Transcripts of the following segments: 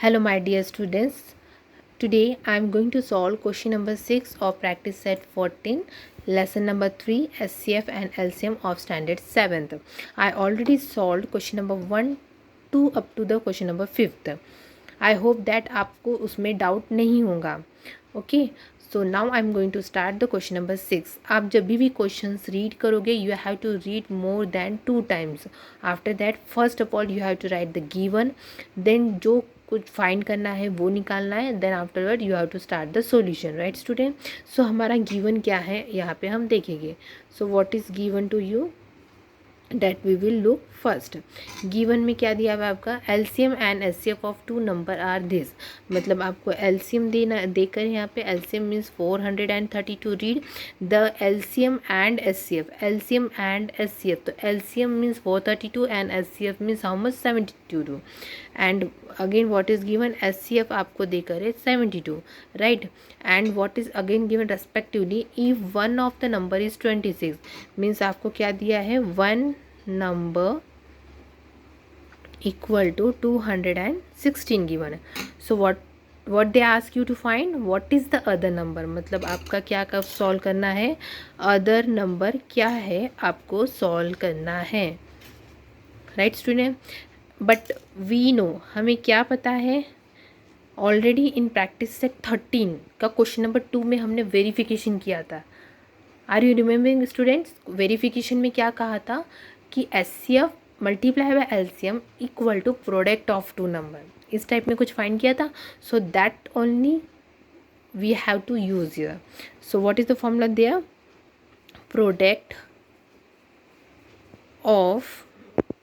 Hello my dear students. Today I am going to solve question number 6 of practice set 14, lesson number 3 SCF and LCM of standard 7th. I already solved question number 1 to up to the question number 5th. I hope that आपको उसमें doubt नहीं होगा. Okay, so now I am going to start the question number 6. आप जब भी questions read करोगे you have to read more than 2 times. After that first of all you have to write the given, then जो कुछ find करना है वो निकालना है, then afterward you have to start the solution. Right student, so हमारा given क्या है यहाँ पे हम देखेंगे. So what is given to you, that we will look first. Given में क्या दिया हुआ है आपका, LCM and HCF of two number are this. मतलब आपको एलसीएम देकर यहाँ पे LCM means 432. Read the LCM and HCF. LCM and HCF, तो LCM means 432 and HCF means how much 72. And again what is given, HCF आपको देकर है 72. Right, and what is again given respectively if one of the number is 26 means आपको क्या दिया है, one number equal to 216 given है. सो what they ask you to find what is the other number. मतलब आपका क्या कब सॉल्व करना है, अदर नंबर क्या है आपको सॉल्व करना है. Right student, but we know, हमें क्या पता है, ऑलरेडी इन प्रैक्टिस सेट 13 का क्वेश्चन नंबर 2 में हमने वेरिफिकेशन किया था. Are you remembering students, verification में क्या कहा था कि HCF multiply by LCM equal to product of two number. इस टाइप में कुछ फाइंड किया था. So that only we have to use here. So what is the formula there, product of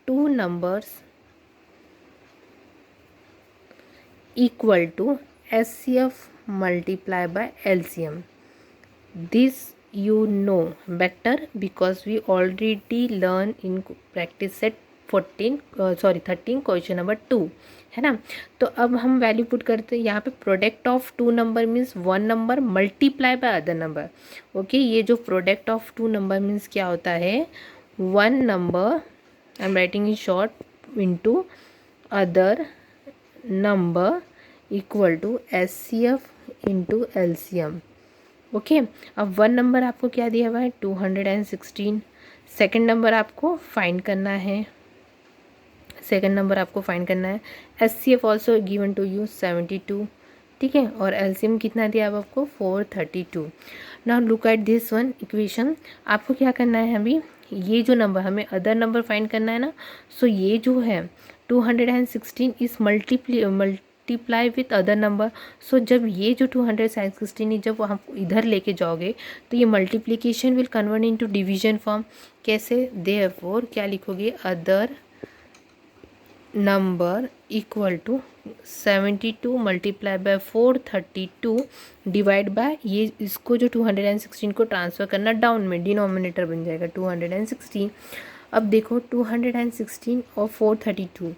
two numbers equal to SCF multiply by LCM. This you know better because we already learn in practice set 13 question number 2 है ना. तो अब हम value put करते हैं यहाँ पे. Product of two number means one number multiply by other number. Okay, ये जो product of two number means क्या होता है, one number I am writing in short into other number equal to HCF into LCM. Okay, अब one number आपको क्या दिया हुआ है, 216. सेकेंड नंबर आपको फाइंड करना है, HCF also given to you 72. ठीक है, और एलसीएम कितना दिया हुआ आपको, 432. Now look at this one equation. आपको क्या करना है, अभी ये जो नंबर हमें अदर नंबर फाइंड करना है ना. सो ये जो है 216 इस मल्टीप्लाई विथ अदर नंबर. सो जब ये जो 216 जब हम इधर लेके जाओगे तो ये multiplication will convert into division form. कैसे, देयरफॉर क्या लिखोगे, other number equal to 72 multiply by 432 divide by ये, इसको जो 216 को ट्रांसफ़र करना डाउन में, डिनोमिनेटर बन जाएगा 216. अब देखो 216 और 432.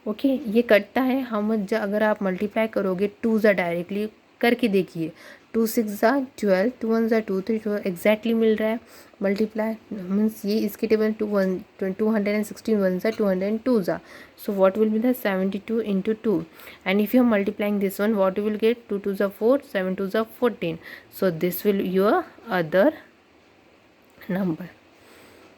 ओके, ये कटता है हम अगर आप मल्टीप्लाई करोगे 2 ज़ा डायरेक्टली करके देखिए, 2 6 ज़ा 12, 2 1 ज़ा 2 3 12 एग्जैक्टली मिल रहा है. मल्टीप्लाई मीन्स ये इसके टेबल 216 1 ज़ा 202 ज़ा. So what will be the 72 into 2, and if you are multiplying this one what you will get, 2 2 ज़ा 4, 7 2 ज़ा 14. So this will your other number.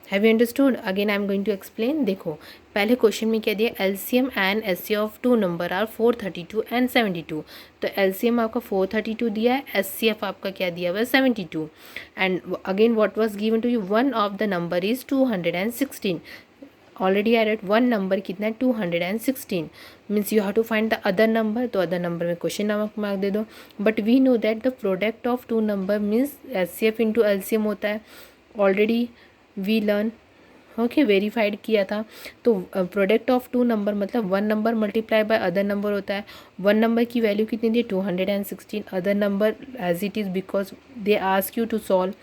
Have you understood. Again I am going to explain. देखो पहले क्वेश्चन में क्या दिया, LCM and HCF of two number are 432 and 72. तो LCM आपका 432 दिया है, एचसीएफ आपका क्या दिया हुआ है 72. And again what was given to you, one of the number is 216. Already I read one number कितना है 216 means you have to find the other number. तो अदर नंबर में क्वेश्चन मार्क दे दो. But we know that the product of two number means HCF into LCM होता है. Already we learn, okay, verified किया था. तो प्रोडक्ट ऑफ टू नंबर मतलब one number multiply by other number होता है. वन नंबर की वैल्यू कितनी थी 216, other number as it is because they ask you to solve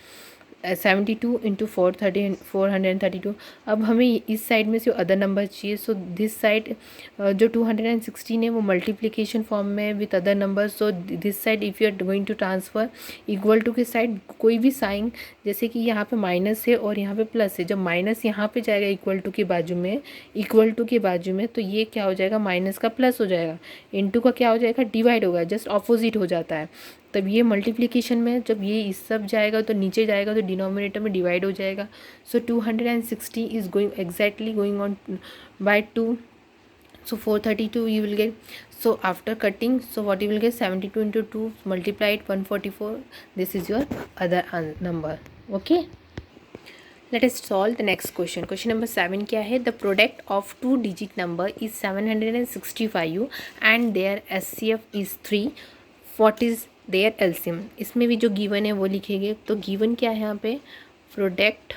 72 into 432। अब हमें इस साइड में से अदर नंबर चाहिए, सो दिस साइड जो 216 है वो मल्टीप्लिकेशन फॉर्म में है with other number, so this side if you are going to transfer equal to के साइड कोई भी साइन, जैसे कि यहाँ पे माइनस है और यहाँ पे प्लस है, जब माइनस यहाँ पे जाएगा इक्वल टू के बाजू में, इक्वल टू के बाजू में, तो ये क्या हो जाएगा, माइनस का प्लस हो जाएगा, इंटू का क्या हो जाएगा, डिवाइड होगा, जस्ट ऑपोजिट हो जाता है। तब ये मल्टीप्लिकेशन में जब ये इस सब जाएगा तो नीचे जाएगा तो डिनोमिनेटर में डिवाइड हो जाएगा। So 260 is going exactly going on by 2, so 432 you will get. So after cutting, so what you will get, 72 into 2 multiply it 144, this is your other number. Okay, let us solve the next question. Question number 7 क्या है, the product of two digit number is 765 and their SCF is 3, what is their LCM? इसमें भी जो given है वो लिखेंगे। तो given क्या है यहाँ पे, product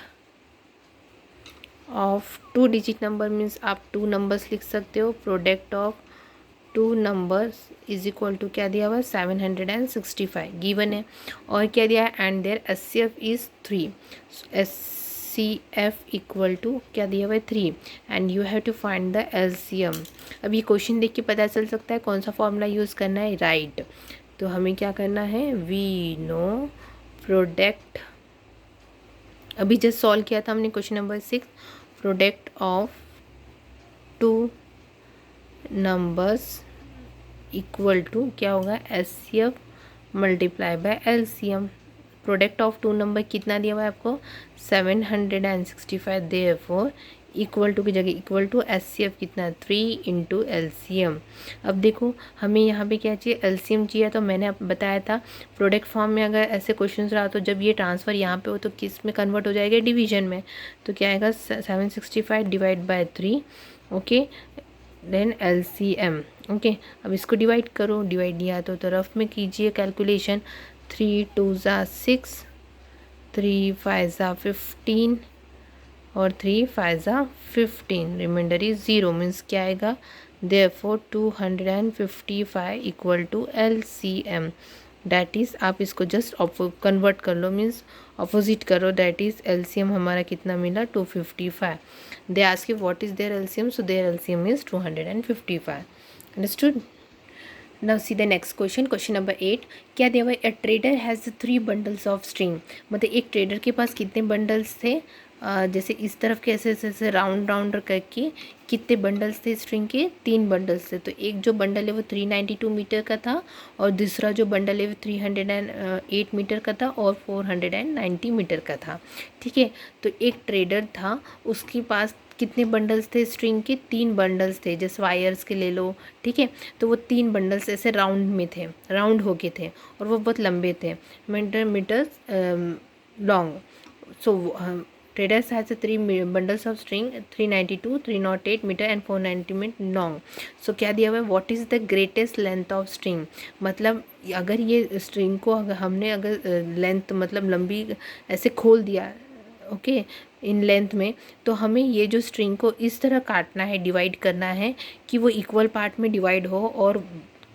of two digit number means आप टू नंबर्स लिख सकते हो, product of two numbers is equal to क्या दिया हुआ है, 765 गिवन है, और क्या दिया है, and there SCF is 3, SCF equal to क्या दिया हुआ है 3, and you have to find the LCM। अब ये क्वेश्चन देख के पता चल सकता है कौन सा फॉर्मूला यूज़ करना है, राइट। तो हमें क्या करना है, वी नो प्रोडक्ट, अभी जस्ट सॉल्व किया था हमने question number 6, product of two numbers equal to क्या होगा, SCF multiply by LCM। Product of two number कितना दिया हुआ है आपको, 765, देयरफॉर इक्वल टू की जगह इक्वल टू SCF कितना, 3 इंटू LCM। अब देखो हमें यहाँ पे क्या चाहिए, LCM चाहिए, तो मैंने बताया था प्रोडक्ट फॉर्म में अगर ऐसे क्वेश्चन रहा तो जब ये ट्रांसफ़र यहाँ पे हो तो किस में कन्वर्ट हो जाएगा, डिवीजन में। तो क्या आएगा, 765 divide by 3, okay, then LCM, okay. अब इसको डिवाइड करो, डिवाइड दिया तो रफ में कीजिए कैलकुलेशन, 3 2 ज़ा 6, 3 5 ज़ा 15 और 3 5 ज़ा 15, रिमाइंडर इज 0, मीन्स क्या आएगा, therefore 255 equal to LCM, that is, आप इसको जस्ट कन्वर्ट कर लो, मीन्स अपोजिट करो, दैट इज़ LCM हमारा कितना मिला, 255। They ask you what is their LCM, so their LCM is 255, understood. Now see the next question, question number 8 क्या दिया हुआ है, a trader has 3 bundles of string, मतलब एक ट्रेडर के पास कितने बंडल्स थे, जैसे इस तरफ के ऐसे ऐसे राउंड राउंड करके कितने बंडल्स थे स्ट्रिंग के, 3 बंडल्स थे। तो एक जो बंडल है वो 392 मीटर का था और दूसरा जो बंडल है वो 308 मीटर का था और 490 मीटर का था, ठीक है। तो एक ट्रेडर था, उसके पास कितने बंडल्स थे स्ट्रिंग के, 3 बंडल्स थे, जैसे वायर्स के ले लो, ठीक है। तो वो 3 बंडल्स ऐसे राउंड में थे, राउंड हो के थे और वो बहुत लंबे थे, metres long. So traders has 3 bundles of string, 392, 308 meter and 490 meter long. So क्या दिया हुआ है, what is the greatest length of string, मतलब अगर ये स्ट्रिंग को अगर हमने अगर लेंथ मतलब लंबी ऐसे खोल दिया, ओके, इन लेंथ में, तो हमें ये जो स्ट्रिंग को इस तरह काटना है, डिवाइड करना है कि वो इक्वल पार्ट में डिवाइड हो और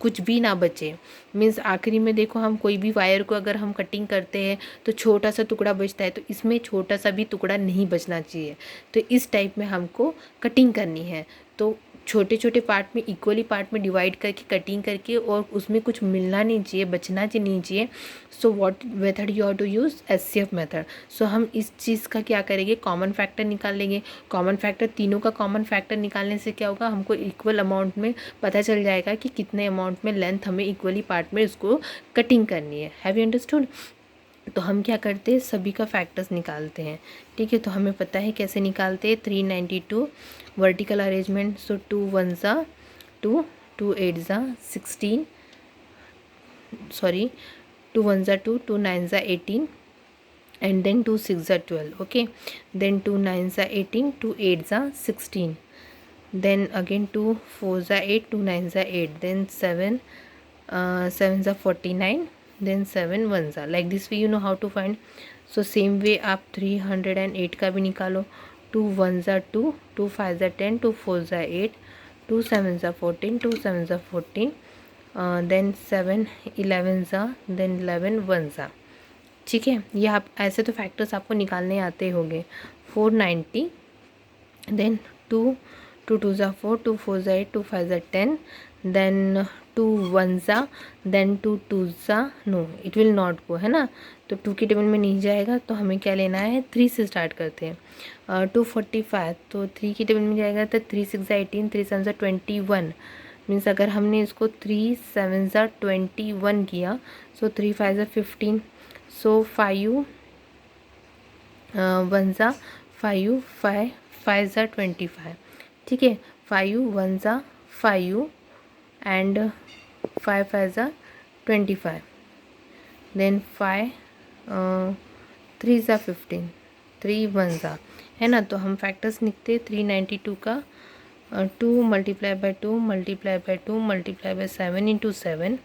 कुछ भी ना बचे। मीन्स आखिरी में देखो हम कोई भी वायर को अगर हम कटिंग करते हैं तो छोटा सा टुकड़ा बचता है, तो इसमें छोटा सा भी टुकड़ा नहीं बचना चाहिए। तो इस टाइप में हमको कटिंग करनी है, तो छोटे छोटे पार्ट में इक्वली पार्ट में डिवाइड करके कटिंग करके, और उसमें कुछ मिलना नहीं चाहिए, बचना नहीं चाहिए। So what method you are to use, SCF method. So हम इस चीज़ का क्या करेंगे, कॉमन फैक्टर निकाल लेंगे। कॉमन फैक्टर, तीनों का कॉमन फैक्टर निकालने से क्या होगा, हमको इक्वल अमाउंट में पता चल जाएगा कि कितने अमाउंट में लेंथ हमें इक्वली पार्ट में उसको कटिंग करनी है। Have you understood. तो हम क्या करते हैं, सभी का फैक्टर्स निकालते हैं, ठीक है। तो हमें पता है कैसे निकालते हैं, 392 वर्टिकल अरेंजमेंट, सो 2 1 ज़ा 2, 2 8 ज़ा 16, सॉरी 2 1 ज़ा 2, 2 9 ज़ा 18 and then 2 6 ज़ा 12, okay, then 2 9 ज़ा 18, 2 8 ज़ा 16, then again 2 4 ज़ा 8, 2 9 ज़ा 8, then 7 7 ज़ा 49, then 7 1 ज़ा, like this way you know how to find. So same way आप 308 का भी निकालो, 2 1 ज़ा 2, 2 5 ज़ा 10, 2 4 ज़ा 8, 2 7 ज़ा 14, 2 7 ज़ा 14, then 7 11 ज़ा, then 11 1 ज़ा, ठीक है, ये आप ऐसे तो फैक्टर्स आपको निकालने आते होंगे। 490, देन 2, 2 2 ज़ा 4, 2 4 ज़ा 8, 2 5 ज़ा 10, देन 2 1 ज़ा, देन 2 2 ज़ा, no it will not go, है ना। तो 2 की टेबल में नहीं जाएगा, तो हमें क्या लेना है, 3 से स्टार्ट करते हैं। 245, तो 3 की टेबल में जाएगा, तो 3 6 ज़ा 18, 3 7 ज़ा 21, मीन्स अगर हमने इसको 3 7 ज़ा 21 किया, सो 3 5 ज़ा 15, सो 5 1 ज़ा 5, 5 5 ज़ा 25, ठीक है। 5 1 ज़ा 5 एंड 5 5 ज़ा 25, देन 5 3 ज़ा 15, 3 1 ज़ा, है ना। तो हम फैक्टर्स लिखते 392 का 2 multiply bye 2 multiply bye 2 multiply by 7 into 7,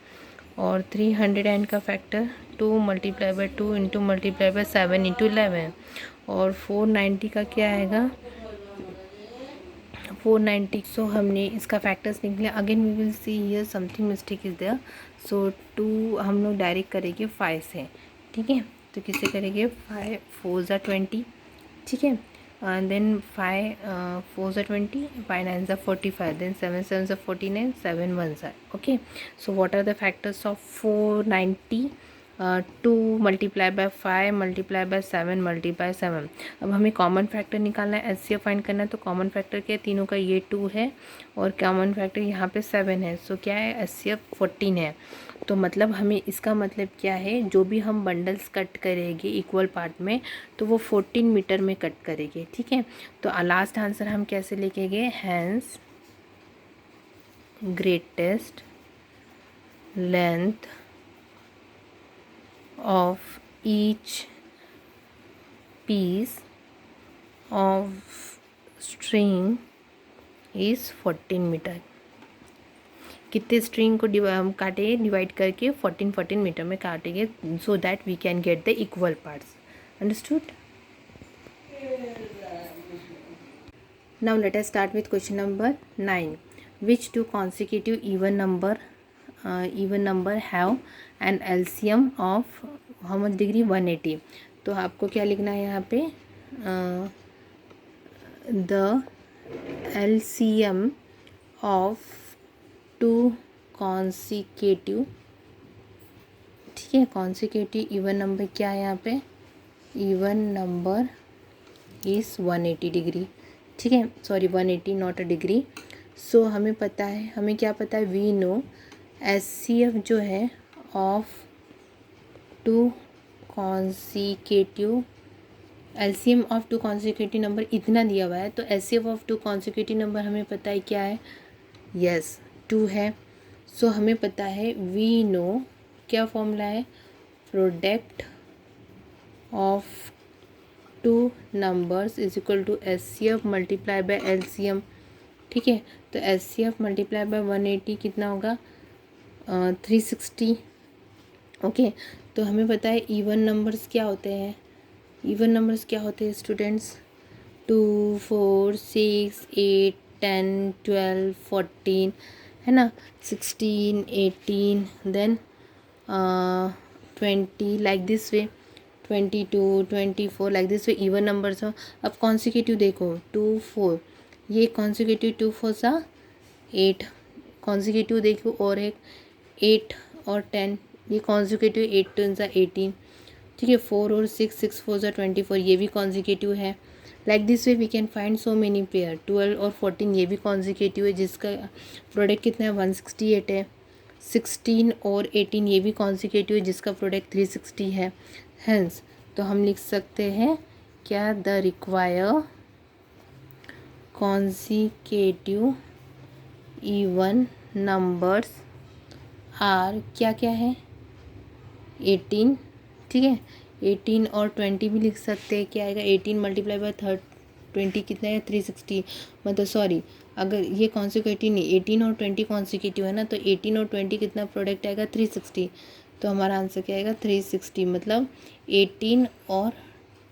और 300 का factor 2 multiply bye 2 into multiply by 7 into 11, और 490 का क्या आएगा, 490। सो हमने इसका फैक्टर्स निकले। Again we will see here something mistake is there. So 2 हम लोग डायरेक्ट करेंगे 5 से, ठीक है। तो किससे करेंगे, 5 4 ज़ा 20, ठीक है। देन 5 4 ज़ा 20, 5 9 ज़ा 45, देन 7 7 ज़ा 49, 7 1 ज़ा, okay. So what are the factors of 490, 2 multiply by 5 multiply by 7 multiply 7। अब हमें कॉमन फैक्टर निकालना है, एचसीएफ फाइंड करना है। तो कॉमन फैक्टर क्या है, तीनों का ये 2 है, और कॉमन फैक्टर यहाँ पे 7 है। सो क्या है, एचसीएफ 14 है। तो मतलब हमें इसका मतलब क्या है, जो भी हम बंडल्स कट करेंगे इक्वल पार्ट में, तो वो 14 मीटर में कट करेंगे, ठीक है। तो लास्ट आंसर हम कैसे लिखेंगे, hence greatest length of each piece of string is 14 metre. कितने स्ट्रिंग को हम काटेंगे, डिवाइड करके 14 मीटर में काटेंगे, so that we can get the equal parts. Understood. Now let us start with question number 9। Which two consecutive even number have an LCM of how much degree, 180। तो आपको क्या लिखना है यहाँ पे, द LCM of 2 consecutive, ठीक है, consecutive even number क्या है यहाँ पे, even number is 180 डिग्री, ठीक है। Sorry 180 not a degree. So हमें पता है, हमें क्या पता है, वी नो एचसीएफ जो है of 2 consecutive, LCM of 2 consecutive number इतना दिया हुआ है, तो एचसीएफ ऑफ 2 कॉन्सिक्यूटिव नंबर हमें पता है क्या है, यस 2 है। सो हमें पता है, वी नो क्या फॉर्मूला है, product of 2 numbers is equal to HCF multiply by LCM, ठीक है। तो एचसीएफ मल्टीप्लाई बाय 180 कितना होगा, 360, ओके। तो हमें पता है इवन नंबर्स क्या होते हैं, इवन नंबर्स क्या होते हैं स्टूडेंट्स, 2 4 6 8 10 12 14, है ना, 16 18, then 20, like this way, 22 24, like this way even numbers हो। अब कॉन्सिक्यूटिव देखो, 2 4, ये कॉन्सिक्यूटिव 2 4 सा 8, कॉन्सिक्यूटिव देखो, और एक 8 और 10, ये कॉन्सिक्यूटिव 8 2 सा 18, ठीक है। 4 और 6 6 4 सा 24, ये भी कॉन्सिक्यूटिव है। Like this way we can find so many pair. 12 और 14 ये भी कॉन्सिक्यूटिव है, जिसका प्रोडक्ट कितना है, 168 है। 16 और 18 ये भी कॉन्सिक्यूटिव है, जिसका प्रोडक्ट 360 है। हेंस तो हम लिख सकते हैं क्या, the require consecutive even numbers are क्या क्या है, 18, ठीक है। 18 और 20 भी लिख सकते हैं, क्या आएगा, 18 मल्टीप्लाई बाय 20 कितना है, 360, मतलब सॉरी, अगर ये कॉन्सिक्यूटिव नहीं, 18 और 20 कॉन्सिक्यूटिव है ना, तो 18 और 20 कितना प्रोडक्ट आएगा, 360। तो हमारा आंसर क्या आएगा, 360, मतलब 18 और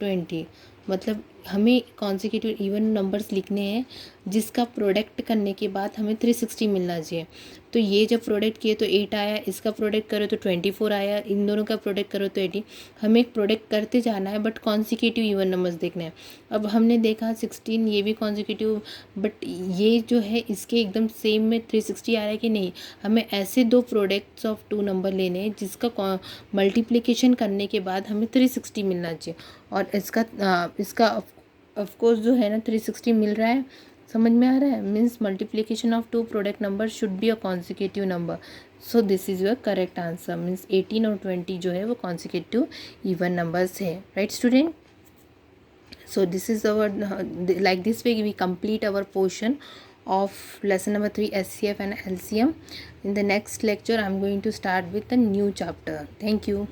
20, मतलब हमें कॉन्सिक्यूटिव इवन नंबर्स लिखने हैं जिसका प्रोडक्ट करने के बाद हमें 360 मिलना चाहिए। तो ये जब प्रोडक्ट किए तो 8 आया, इसका प्रोडक्ट करो तो 24 आया, इन दोनों का प्रोडक्ट करो तो 18। हमें एक प्रोडक्ट करते जाना है बट कॉन्सिक्यूटिव इवन नंबर्स देखने हैं। अब हमने देखा 16 ये भी कॉन्सिक्यूटिव, बट ये जो है इसके एकदम सेम में 360 आ रहा है कि नहीं। हमें ऐसे दो प्रोडक्ट्स ऑफ टू नंबर लेने हैं जिसका मल्टीप्लिकेशन करने के बाद हमें 360 मिलना चाहिए। और इसका ऑफकोर्स जो है ना 360 मिल रहा है, समझ में आ रहा है। Means multiplication of two product number should be a consecutive number. So this is your correct answer. Means 18 और 20 जो है वो कॉन्सिक्यूटिव इवन नंबर्स है, right student. So this is our like this way we complete our portion of lesson number 3 SCF and LCM. In the next lecture I am going to start with a new chapter. Thank you.